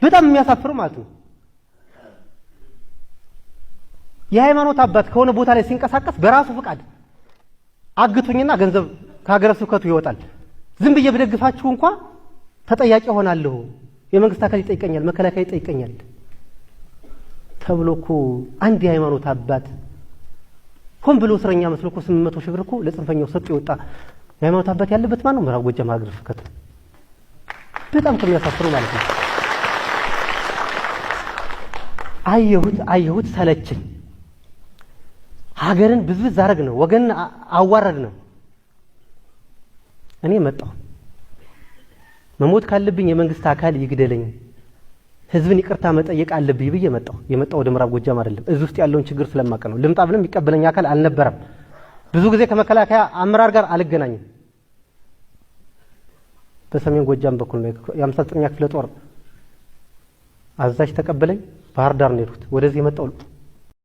በጣም የሚያሳፍር ማለት ነው። የሃይማኖት አባት ከሆነ ቦታ ላይ ሲንቀሳቀስ በራሱ ፍቃድ አግቱኝና ገንዘብ ከሀገረ ስብከቱ ይወጣል። ዝም ብዬ በደግፋችሁ እንኳን ተጠያቂ ሆናለሁ፣ የመንግስት አካል ይጠይቀኛል፣ መከላከያ ይጠይቀኛል ተብሎ እኮ አንድ የሃይማኖት አባት ሆን ብሎ እስረኛ መስሎ እኮ 800 ሺህ ብር እኮ ለጽንፈኛው ሰጥቶ ይወጣ የሃይማኖት አባት ያለበት ማን ነው? ምዕራብ ጎጃም ሀገረ ስብከት። በጣም ከሚያሳፍሩ ማለት ነው። አየሁት ሰለችኝ። ሀገርን ብዝብዝ አረግ ነው፣ ወገን አዋረድ ነው። እኔ መጣሁ። መሞት ካለብኝ የመንግስት አካል ይግደለኝ፣ ህዝብን ይቅርታ መጠየቅ አለብኝ ብዬ መጣሁ። የመጣው ወደ ምዕራብ ጎጃም አይደለም፣ እዚህ ውስጥ ያለውን ችግር ስለማቀ ነው። ልምጣ ብለም ይቀበለኝ አካል አልነበረም። ብዙ ጊዜ ከመከላከያ አመራር ጋር አልገናኝም። በሰሜን ጎጃም በኩል ነው የ59ኛ ክፍለ ጦር አዛዥ ተቀበለኝ። ባህር ዳር ነው የሄድኩት። ወደዚህ የመጣው